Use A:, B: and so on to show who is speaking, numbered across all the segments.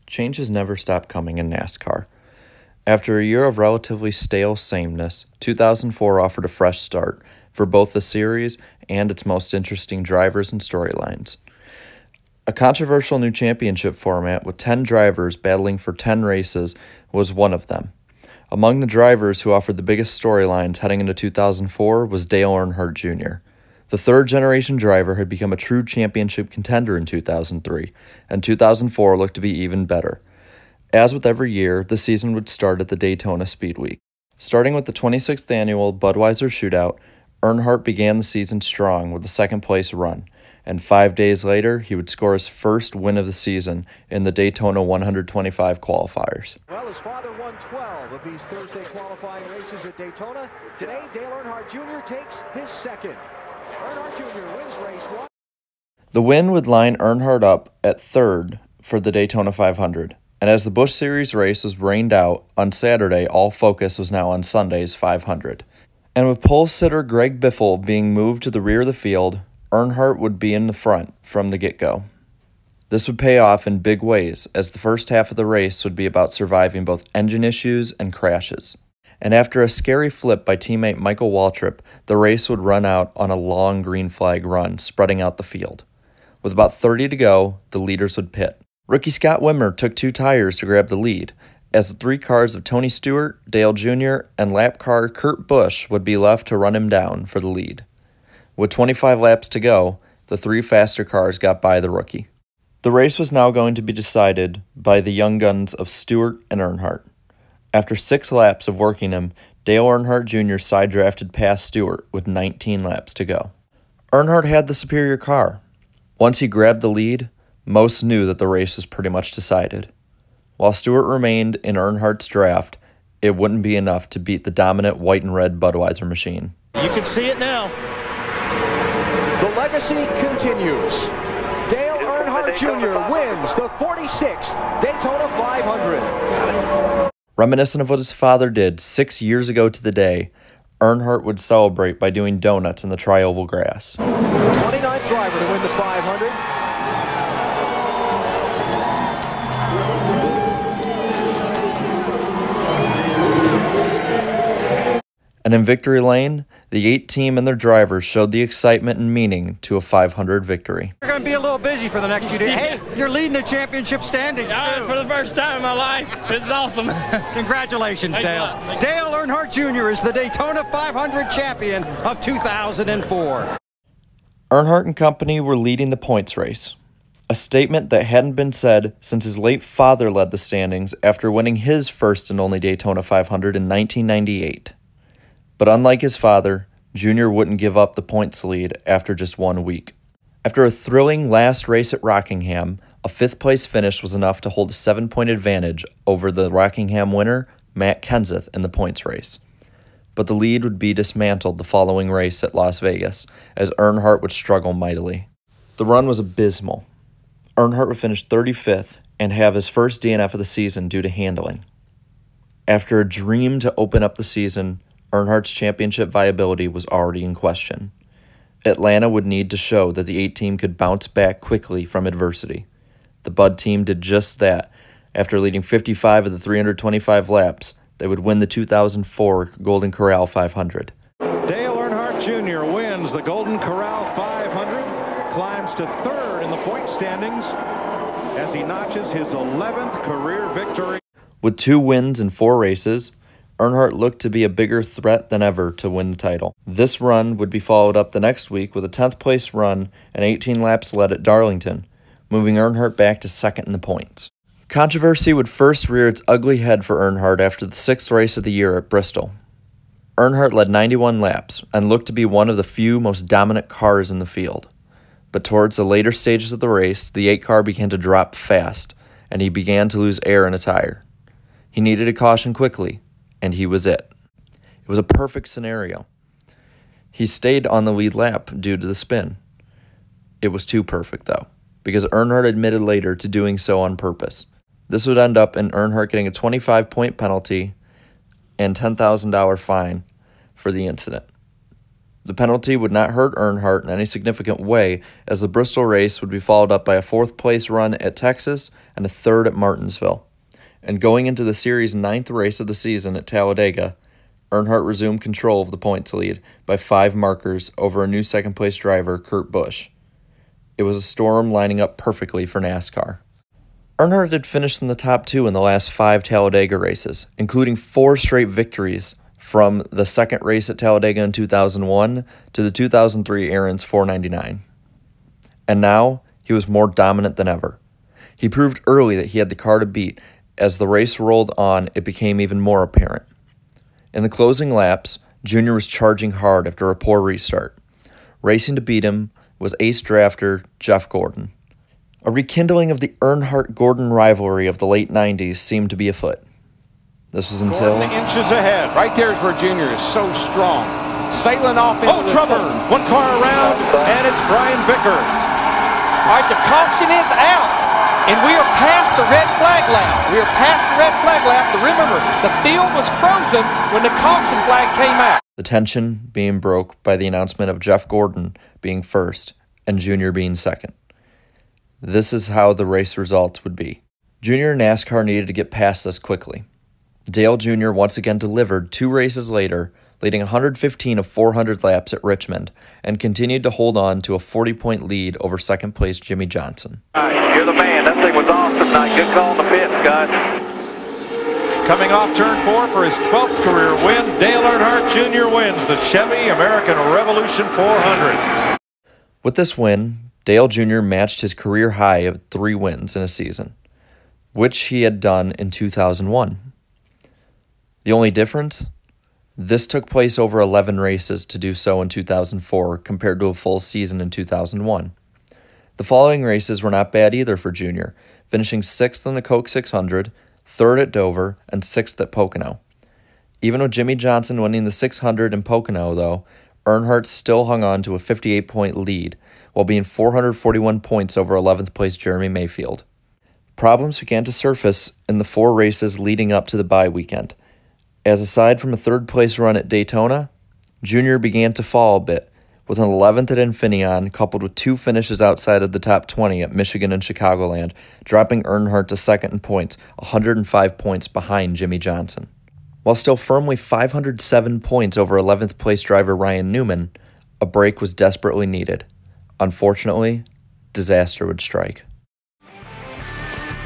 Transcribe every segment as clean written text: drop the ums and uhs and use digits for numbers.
A: change has never stopped coming in NASCAR. After a year of relatively stale sameness, 2004 offered a fresh start for both the series and its most interesting drivers and storylines. A controversial new championship format with 10 drivers battling for 10 races was one of them. Among the drivers who offered the biggest storylines heading into 2004 was Dale Earnhardt Jr. The third-generation driver had become a true championship contender in 2003, and 2004 looked to be even better. As with every year, the season would start at the Daytona Speed Week. Starting with the 26th annual Budweiser Shootout, Earnhardt began the season strong with a second-place run, and 5 days later, he would score his first win of the season in the Daytona 125 qualifiers.
B: Well, his father won 12 of these Thursday qualifying races at Daytona. Today, Dale Earnhardt Jr. takes his second. Earnhardt Jr. wins race 1.
A: The win would line Earnhardt up at third for the Daytona 500, and as the Busch Series race was rained out on Saturday, all focus was now on Sunday's 500. And with pole sitter Greg Biffle being moved to the rear of the field, Earnhardt would be in the front from the get-go. This would pay off in big ways, as the first half of the race would be about surviving both engine issues and crashes. And after a scary flip by teammate Michael Waltrip, the race would run out on a long green flag run, spreading out the field. With about 30 to go, the leaders would pit. Rookie Scott Wimmer took 2 tires to grab the lead, as the 3 cars of Tony Stewart, Dale Jr., and lap car Kurt Busch would be left to run him down for the lead. With 25 laps to go, the 3 faster cars got by the rookie. The race was now going to be decided by the young guns of Stewart and Earnhardt. After 6 laps of working him, Dale Earnhardt Jr. side-drafted past Stewart with 19 laps to go. Earnhardt had the superior car. Once he grabbed the lead, most knew that the race was pretty much decided. While Stewart remained in Earnhardt's draft, it wouldn't be enough to beat the dominant white and red Budweiser machine.
C: You can see it now.
B: The legacy continues. Dale Earnhardt Jr. wins the 46th Daytona 500.
A: Reminiscent of what his father did 6 years ago to the day, Earnhardt would celebrate by doing donuts in the tri-oval grass.
B: 29th driver to win the 500.
A: And in victory lane, the 8 team and their drivers showed the excitement and meaning to a 500 victory.
D: You're going to be a little busy for the next few days. Hey, you're leading the championship standings, too.
C: For the first time in my life. This is awesome.
D: Congratulations, Dale. Dale Earnhardt Jr. is the Daytona 500 champion of 2004.
A: Earnhardt and company were leading the points race, a statement that hadn't been said since his late father led the standings after winning his first and only Daytona 500 in 1998. But unlike his father, Jr. wouldn't give up the points lead after just 1 week. After a thrilling last race at Rockingham, a 5th-place finish was enough to hold a 7-point advantage over the Rockingham winner, Matt Kenseth, in the points race. But the lead would be dismantled the following race at Las Vegas, as Earnhardt would struggle mightily. The run was abysmal. Earnhardt would finish 35th and have his first DNF of the season due to handling. After a dream to open up the season, Earnhardt's championship viability was already in question. Atlanta would need to show that the 8 team could bounce back quickly from adversity. The Bud team did just that. After leading 55 of the 325 laps, they would win the 2004 Golden Corral 500.
E: Dale Earnhardt Jr. wins the Golden Corral 500, climbs to 3rd in the point standings as he notches his 11th career victory.
A: With 2 wins in 4 races, Earnhardt looked to be a bigger threat than ever to win the title. This run would be followed up the next week with a 10th place run and 18 laps led at Darlington, moving Earnhardt back to 2nd in the points. Controversy would first rear its ugly head for Earnhardt after the 6th race of the year at Bristol. Earnhardt led 91 laps and looked to be one of the few most dominant cars in the field. But towards the later stages of the race, the 8 car began to drop fast, and he began to lose air in a tire. He needed a caution quickly, and he was it. It was a perfect scenario. He stayed on the lead lap due to the spin. It was too perfect, though, because Earnhardt admitted later to doing so on purpose. This would end up in Earnhardt getting a 25-point penalty and $10,000 fine for the incident. The penalty would not hurt Earnhardt in any significant way, as the Bristol race would be followed up by a fourth-place run at Texas and a third at Martinsville. And going into the series' 9th race of the season at Talladega, Earnhardt resumed control of the points lead by 5 markers over a new second-place driver, Kurt Busch. It was a storm lining up perfectly for NASCAR. Earnhardt had finished in the top 2 in the last 5 Talladega races, including 4 straight victories from the second race at Talladega in 2001 to the 2003 Aaron's 499. And now, he was more dominant than ever. He proved early that he had the car to beat. As the race rolled on, it became even more apparent. In the closing laps, Junior was charging hard after a poor restart. Racing to beat him was ace drafter Jeff Gordon. A rekindling of the Earnhardt-Gordon rivalry of the late 90s seemed to be afoot. This was until...
F: Gordon inches ahead. Right there is where Junior is so strong. Sailing off into the
D: trouble.
F: turn.
D: One car around, and it's Brian Vickers.
G: All right, the caution is out, and we are past the red flag lap. We are past the red flag lap. Remember, the field was frozen when the caution flag came out.
A: The tension being broke by the announcement of Jeff Gordon being first and Junior being second. This is how the race results would be. Junior and NASCAR needed to get past this quickly. Dale Jr. once again delivered 2 races later, leading 115 of 400 laps at Richmond, and continued to hold on to a 40-point lead over second-place Jimmy Johnson.
H: You're the man. That thing was awesome tonight. Good call on the pits, guys.
E: Coming off turn 4 for his 12th career win, Dale Earnhardt Jr. wins the Chevy American Revolution 400.
A: With this win, Dale Jr. matched his career high of 3 wins in a season, which he had done in 2001. The only difference? This took place over 11 races to do so in 2004 compared to a full season in 2001. The following races were not bad either for Junior, finishing 6th in the Coke 600, 3rd at Dover, and 6th at Pocono. Even with Jimmy Johnson winning the 600 in Pocono, though, Earnhardt still hung on to a 58-point lead, while being 441 points over 11th place Jeremy Mayfield. Problems began to surface in the 4 races leading up to the bye weekend, as aside from a 3rd-place run at Daytona, Junior began to fall a bit, with an 11th at Infineon coupled with 2 finishes outside of the top 20 at Michigan and Chicagoland, dropping Earnhardt to 2nd in points, 105 points behind Jimmy Johnson. While still firmly 507 points over 11th place driver Ryan Newman, a break was desperately needed. Unfortunately, disaster would strike.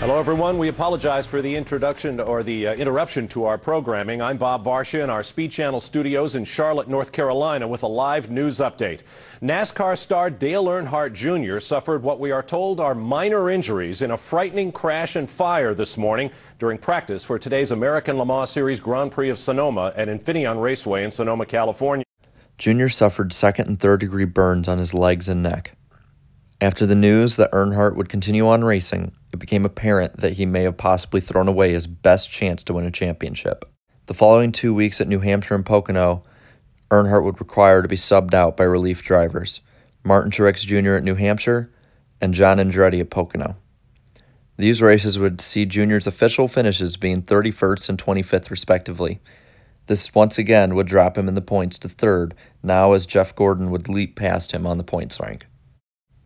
I: Hello, everyone. We apologize for the introduction or the interruption to our programming. I'm Bob Varsha in our Speed Channel studios in Charlotte, North Carolina, with a live news update. NASCAR star Dale Earnhardt Jr. suffered what we are told are minor injuries in a frightening crash and fire this morning during practice for today's American Le Mans Series Grand Prix of Sonoma at Infineon Raceway in Sonoma, California.
A: Jr. suffered 2nd and 3rd degree burns on his legs and neck. After the news that Earnhardt would continue on racing, it became apparent that he may have possibly thrown away his best chance to win a championship. The following 2 weeks at New Hampshire and Pocono, Earnhardt would require to be subbed out by relief drivers, Martin Truex Jr. at New Hampshire and John Andretti at Pocono. These races would see Jr.'s official finishes being 31st and 25th respectively. This once again would drop him in the points to 3rd, now as Jeff Gordon would leap past him on the points rank.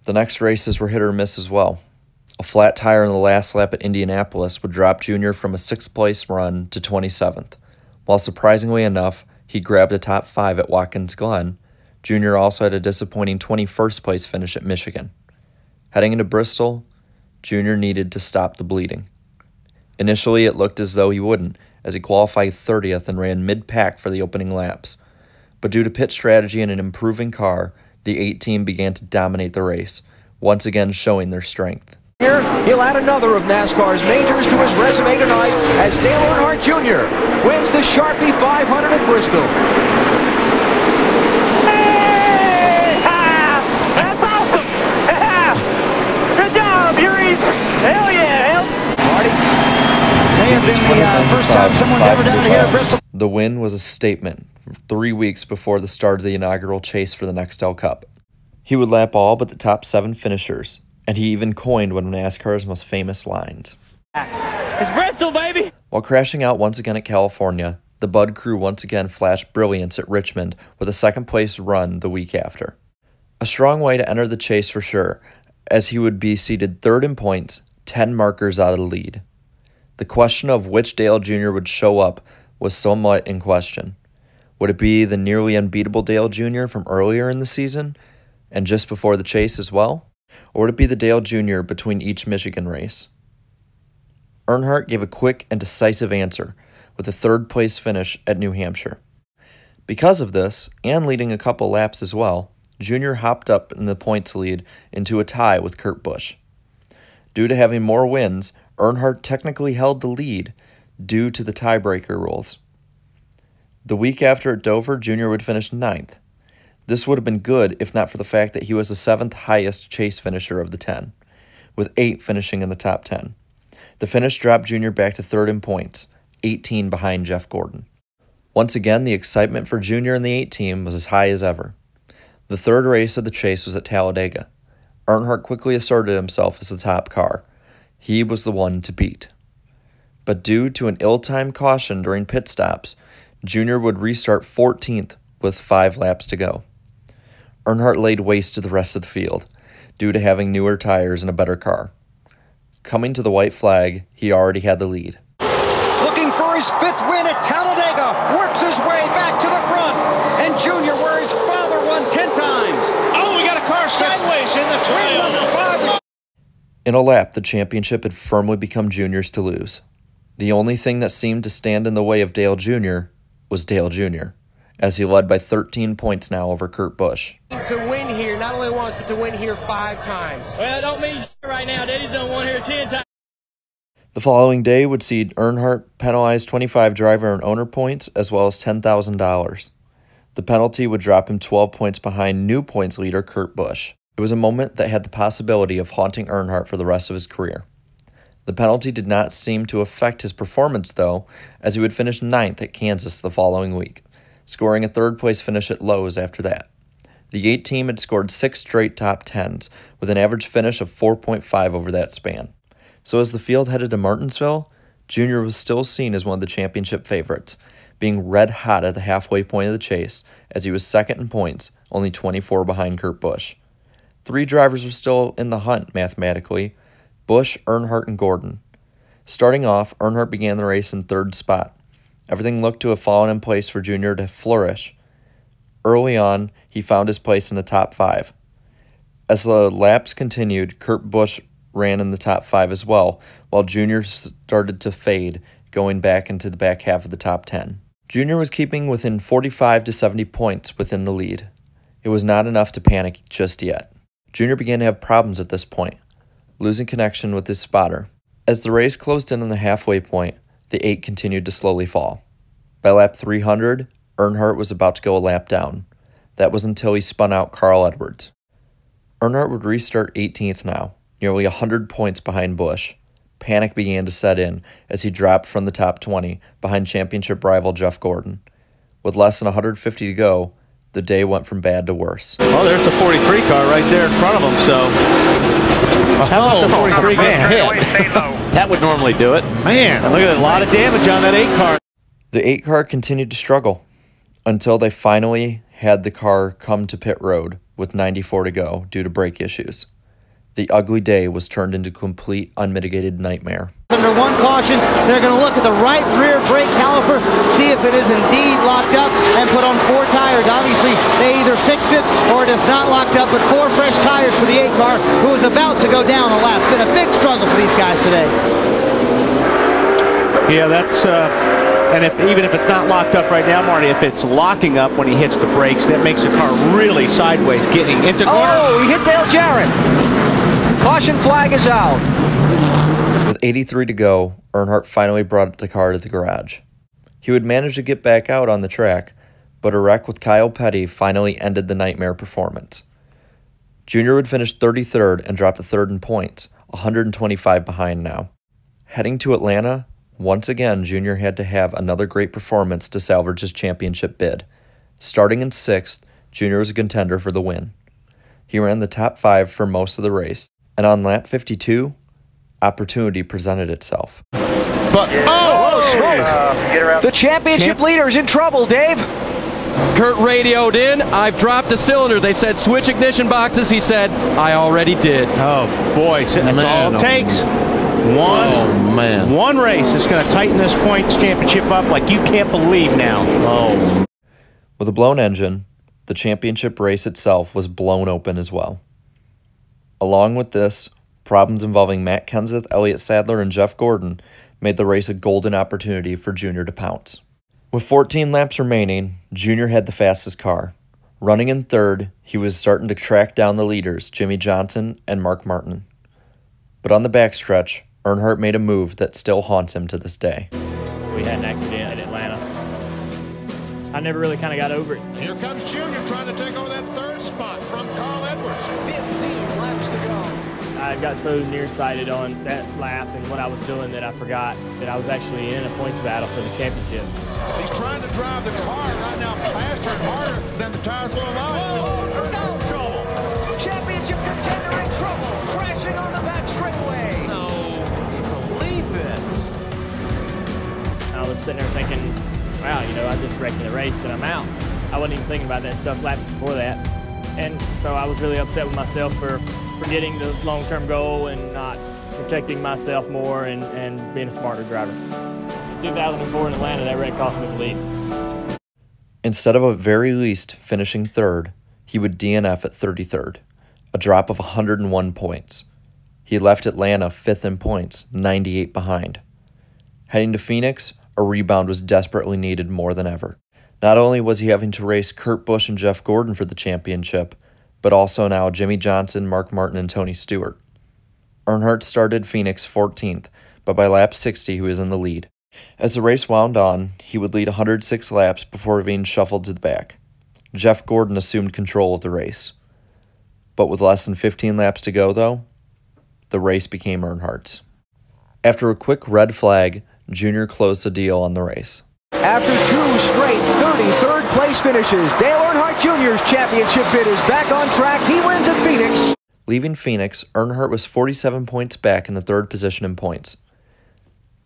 A: The next races were hit or miss as well. A flat tire in the last lap at Indianapolis would drop Jr. from a 6th place run to 27th. While surprisingly enough, he grabbed a top 5 at Watkins Glen, Jr. also had a disappointing 21st place finish at Michigan. Heading into Bristol, Jr. needed to stop the bleeding. Initially, it looked as though he wouldn't, as he qualified 30th and ran mid-pack for the opening laps. But due to pit strategy and an improving car, the 8 team began to dominate the race, once again showing their strength.
B: Here, he'll add another of NASCAR's majors to his resume tonight as Dale Earnhardt Jr. wins the Sharpie 500 at Bristol.
C: Hey! Ha! That's awesome! Ha! Good job, Yuri! Hell yeah!
B: Marty, may have been the first time someone's ever done it here at Bristol.
A: The win was a statement 3 weeks before the start of the inaugural chase for the Nextel Cup. He would lap all but the top 7 finishers, and he even coined one of NASCAR's most famous lines.
C: It's Bristol, baby!
A: While crashing out once again at California, the Bud crew once again flashed brilliance at Richmond with a second-place run the week after. A strong way to enter the chase for sure, as he would be seated third in points, 10 markers out of the lead. The question of which Dale Jr. would show up was somewhat in question. Would it be the nearly unbeatable Dale Jr. from earlier in the season, and just before the chase as well? Or would it be the Dale Jr. between each Michigan race? Earnhardt gave a quick and decisive answer with a third-place finish at New Hampshire. Because of this, and leading a couple laps as well, Jr. hopped up in the points lead into a tie with Kurt Busch. Due to having more wins, Earnhardt technically held the lead due to the tiebreaker rules. The week after at Dover, Jr. would finish 9th. This would have been good if not for the fact that he was the 7th highest chase finisher of the 10, with 8 finishing in the top 10. The finish dropped Jr. back to 3rd in points, 18 behind Jeff Gordon. Once again, the excitement for Jr. and the 8 team was as high as ever. The third race of the chase was at Talladega. Earnhardt quickly asserted himself as the top car. He was the one to beat. But due to an ill-timed caution during pit stops, Jr. would restart 14th with 5 laps to go. Earnhardt laid waste to the rest of the field, due to having newer tires and a better car. Coming to the white flag, he already had the lead.
D: Looking for his 5th win at Talladega, works his way back to the front, and Junior, where his father won 10 times. Oh, we got a car sideways in the trail. Number 5.
A: In a lap, the championship had firmly become Junior's to lose. The only thing that seemed to stand in the way of Dale Jr. was Dale Jr., as he led by 13 points now over Kurt Busch.
J: To win here, not only once, but to win here 5 times. Well, it don't mean shit right now. Daddy's done won here 10 times.
A: The following day would see Earnhardt penalize 25 driver and owner points as well as $10,000. The penalty would drop him 12 points behind new points leader Kurt Busch. It was a moment that had the possibility of haunting Earnhardt for the rest of his career. The penalty did not seem to affect his performance, though, as he would finish 9th at Kansas the following week, scoring a 3rd-place finish at Lowe's after that. The 8 team had scored 6 straight top 10s, with an average finish of 4.5 over that span. So as the field headed to Martinsville, Jr. was still seen as one of the championship favorites, being red hot at the halfway point of the chase, as he was 2nd in points, only 24 behind Kurt Busch. 3 drivers were still in the hunt mathematically: Busch, Earnhardt, and Gordon. Starting off, Earnhardt began the race in 3rd spot. Everything looked to have fallen in place for Jr. to flourish. Early on, he found his place in the top 5. As the laps continued, Kurt Busch ran in the top 5 as well, while Jr. started to fade, going back into the back half of the top 10. Jr. was keeping within 45 to 70 points within the lead. It was not enough to panic just yet. Jr. began to have problems at this point, losing connection with his spotter. As the race closed in on the halfway point, the 8 continued to slowly fall. By lap 300, Earnhardt was about to go a lap down. That was until he spun out Carl Edwards. Earnhardt would restart 18th now, nearly 100 points behind Busch. Panic began to set in as he dropped from the top 20 behind championship rival Jeff Gordon. With less than 150 to go, the day went from bad to worse.
K: Well, there's the 43 car right there in front of him, so how about the 43 get hit? That would normally do it. Man, and look at that, a lot of damage on that 8 car.
A: The 8 car continued to struggle until they finally had the car come to pit road with 94 to go due to brake issues. The ugly day was turned into a complete unmitigated nightmare.
L: Under one caution, they're going to look at the right rear brake caliper, see if it is indeed locked up, and put on 4 tires. Obviously, they either fixed it or it is not locked up, but 4 fresh tires for the 8 car, who is about to go down a lap. It's been a big struggle for these guys today.
K: Yeah, that's, and even if it's not locked up right now, Marty, if it's locking up when he hits the brakes, that makes the car really sideways, getting into corner.
M: Oh, he hit Dale Jarrett. Caution flag is out.
A: With 83 to go, Earnhardt finally brought the car to the garage. He would manage to get back out on the track, but a wreck with Kyle Petty finally ended the nightmare performance. Jr. would finish 33rd and drop to 3rd in points, 125 behind now. Heading to Atlanta, once again Jr. had to have another great performance to salvage his championship bid. Starting in 6th, Jr. was a contender for the win. He ran the top 5 for most of the race, and on lap 52, opportunity presented itself.
K: But,
M: smoke! The championship leader's in trouble, Dave.
N: Kurt radioed in, I've dropped a cylinder. They said, switch ignition boxes. He said, I already did.
K: Oh, boy. That's all it takes. One race is going to tighten this points championship up like you can't believe now.
A: With a blown engine, the championship race itself was blown open as well. Along with this, problems involving Matt Kenseth, Elliott Sadler, and Jeff Gordon made the race a golden opportunity for Junior to pounce. With 14 laps remaining, Junior had the fastest car. Running in third, he was starting to track down the leaders, Jimmy Johnson and Mark Martin. But on the backstretch, Earnhardt made a move that still haunts him to this day.
O: We had an accident in Atlanta. I never really kind of got over it.
P: Here comes Junior trying to take over that third spot from Carl Edwards. 15 laps to go.
O: I got so nearsighted on that lap and what I was doing that I forgot that I was actually in a points battle for the championship.
P: He's trying to drive the car right now faster and harder than the tires will allow.
M: Whoa, no trouble. Championship contender in trouble. Crashing on the back straightaway.
P: No, believe this.
O: I was sitting there thinking, wow, you know, I just wrecked the race and I'm out. I wasn't even thinking about that stuff laps before that. And so I was really upset with myself for forgetting the long-term goal and not protecting myself more and being a smarter driver. In 2004 in Atlanta, that wreck cost me the lead.
A: Instead of at very least finishing third, he would DNF at 33rd, a drop of 101 points. He left Atlanta 5th in points, 98 behind. Heading to Phoenix, a rebound was desperately needed more than ever. Not only was he having to race Kurt Busch and Jeff Gordon for the championship, but also now Jimmy Johnson, Mark Martin, and Tony Stewart. Earnhardt started Phoenix 14th, but by lap 60 he was in the lead. As the race wound on, he would lead 106 laps before being shuffled to the back. Jeff Gordon assumed control of the race. But with less than 15 laps to go, though, the race became Earnhardt's. After a quick red flag, Junior closed the deal on the race.
M: After 2 straight 33rd place finishes, Dale Earnhardt Jr.'s championship bid is back on track. He wins at Phoenix.
A: Leaving Phoenix, Earnhardt was 47 points back in the third position in points.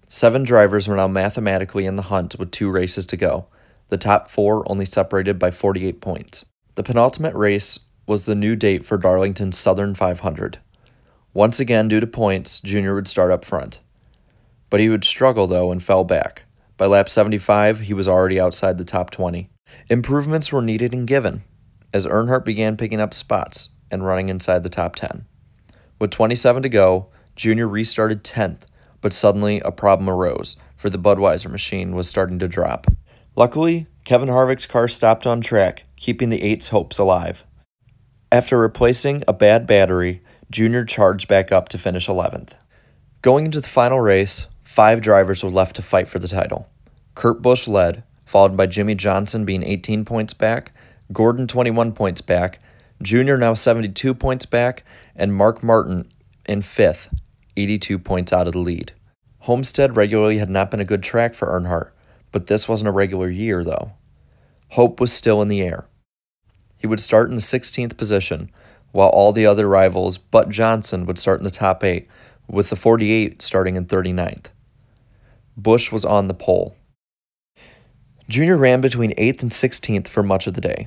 A: 7 drivers were now mathematically in the hunt with 2 races to go, the top 4 only separated by 48 points. The penultimate race was the new date for Darlington's Southern 500. Once again, due to points, Junior would start up front. But he would struggle, though, and fell back. By lap 75, he was already outside the top 20. Improvements were needed and given, as Earnhardt began picking up spots and running inside the top 10. With 27 to go, Junior restarted 10th, but suddenly a problem arose, for the Budweiser machine was starting to drop. Luckily, Kevin Harvick's car stopped on track, keeping the 8's hopes alive. After replacing a bad battery, Junior charged back up to finish 11th. Going into the final race, 5 drivers were left to fight for the title. Kurt Busch led, followed by Jimmy Johnson being 18 points back, Gordon 21 points back, Junior now 72 points back, and Mark Martin in 5th, 82 points out of the lead. Homestead regularly had not been a good track for Earnhardt, but this wasn't a regular year, though. Hope was still in the air. He would start in the 16th position, while all the other rivals but Johnson would start in the top 8, with the 48 starting in 39th. Busch was on the pole. Junior ran between 8th and 16th for much of the day.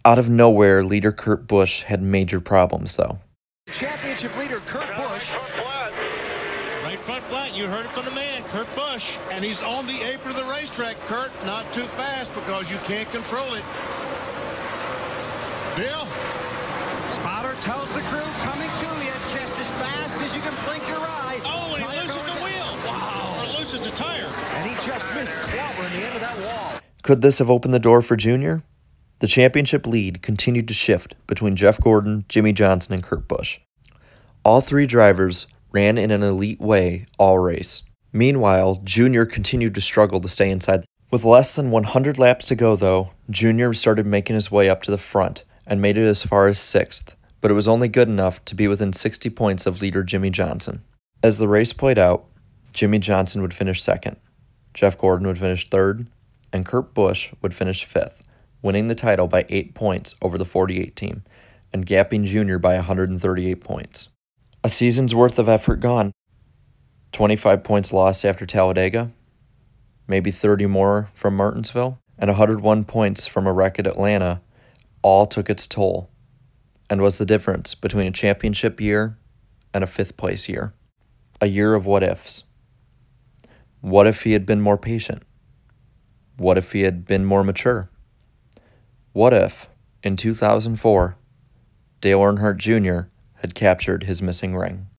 A: Out of nowhere, leader Kurt Busch had major problems, though.
B: Championship leader Kurt Busch.
P: Right front flat, you heard it from the man, Kurt Busch. And he's on the apron of the racetrack, Kurt. Not too fast because you can't control it. Bill?
D: Spotter tells the crew, coming to you just as fast as you can blink your eye.
P: Oh, and he loses the wheel. Wow. Or loses a tire.
B: And he just missed clobbering the end of that wall.
A: Could this have opened the door for Junior? The championship lead continued to shift between Jeff Gordon, Jimmy Johnson, and Kurt Busch. All 3 drivers ran in an elite way all race. Meanwhile, Junior continued to struggle to stay inside. With less than 100 laps to go, though, Junior started making his way up to the front and made it as far as 6th, but it was only good enough to be within 60 points of leader Jimmy Johnson. As the race played out, Jimmy Johnson would finish 2nd, Jeff Gordon would finish 3rd, and Kurt Busch would finish 5th, winning the title by 8 points over the 48 team, and gapping Junior by 138 points. A season's worth of effort gone. 25 points lost after Talladega, maybe 30 more from Martinsville, and 101 points from a wreck at Atlanta all took its toll and was the difference between a championship year and a 5th place year. A year of what ifs. What if he had been more patient? What if he had been more mature? What if, in 2004, Dale Earnhardt Jr. had captured his missing ring?